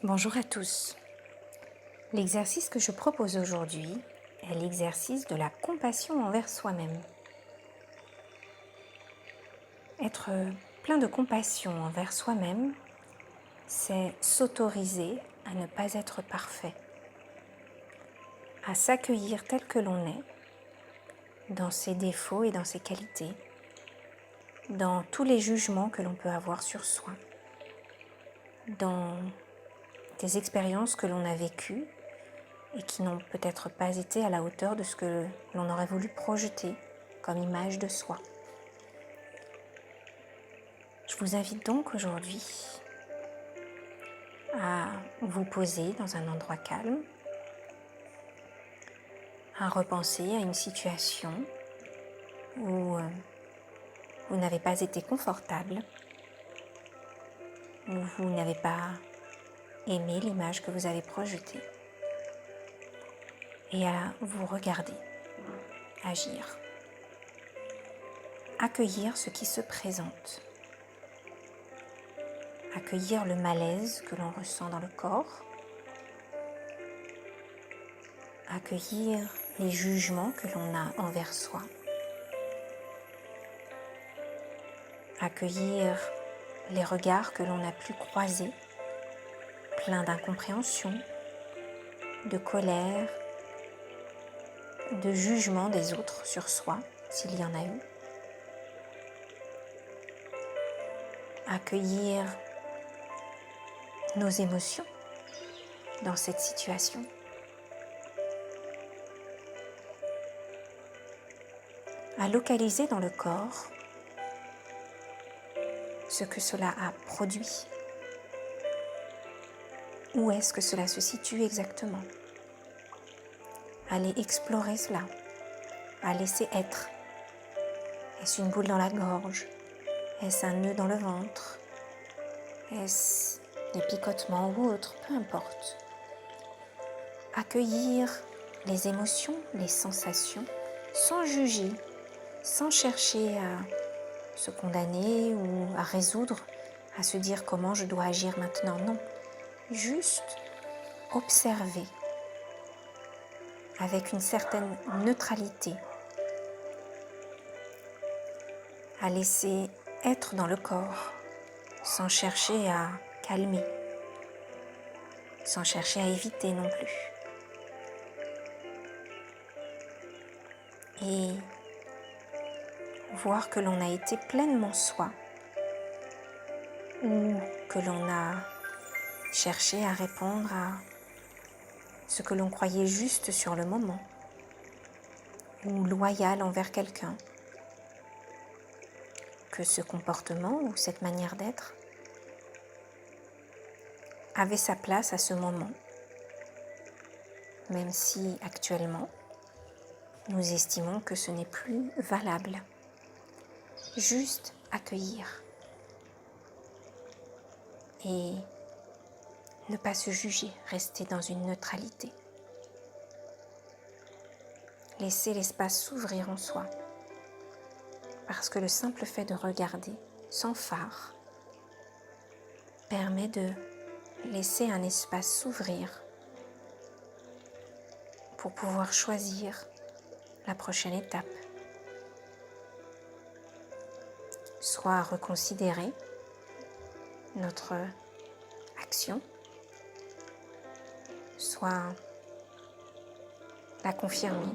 Bonjour à tous. L'exercice que je propose aujourd'hui est l'exercice de la compassion envers soi-même. Être plein de compassion envers soi-même, c'est s'autoriser à ne pas être parfait, à s'accueillir tel que l'on est, dans ses défauts et dans ses qualités, dans tous les jugements que l'on peut avoir sur soi, dans des expériences que l'on a vécues et qui n'ont peut-être pas été à la hauteur de ce que l'on aurait voulu projeter comme image de soi. Je vous invite donc aujourd'hui à vous poser dans un endroit calme, à repenser à une situation où vous n'avez pas été confortable, où vous n'avez pas aimé l'image que vous avez projetée, et à vous regarder agir, accueillir ce qui se présente, accueillir le malaise que l'on ressent dans le corps, accueillir les jugements que l'on a envers soi, accueillir les regards que l'on a pu croiser, pleins d'incompréhension, de colère, de jugement des autres sur soi, s'il y en a eu. Accueillir nos émotions dans cette situation. À localiser dans le corps ce que cela a produit. Où est-ce que cela se situe exactement? Aller explorer cela, à laisser être. Est-ce une boule dans la gorge? Est-ce un nœud dans le ventre? Est-ce des picotements ou autre? Peu importe. Accueillir les émotions, les sensations, sans juger, sans chercher à se condamner ou à résoudre, à se dire comment je dois agir maintenant. Non, juste observer avec une certaine neutralité, à laisser être dans le corps, sans chercher à calmer, sans chercher à éviter non plus. Et voir que l'on a été pleinement soi, ou que l'on a cherché à répondre à ce que l'on croyait juste sur le moment, ou loyal envers quelqu'un, que ce comportement ou cette manière d'être avait sa place à ce moment, même si actuellement nous estimons que ce n'est plus valable. Juste accueillir et ne pas se juger, rester dans une neutralité. Laisser l'espace s'ouvrir en soi, parce que le simple fait de regarder sans phare permet de laisser un espace s'ouvrir pour pouvoir choisir la prochaine étape. Soit reconsidérer notre action, soit la confirmer.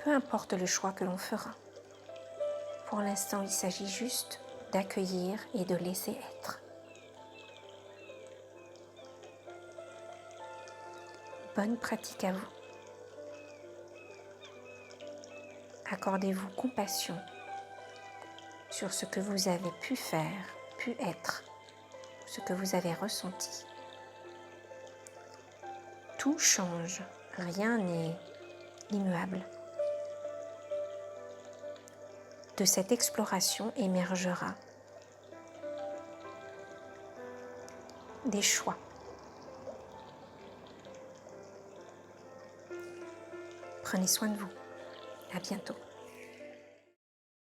Peu importe le choix que l'on fera. Pour l'instant, il s'agit juste d'accueillir et de laisser être. Bonne pratique à vous. Accordez-vous compassion sur ce que vous avez pu faire, pu être, ce que vous avez ressenti. Tout change, rien n'est immuable. De cette exploration émergera des choix. Prenez soin de vous. À bientôt.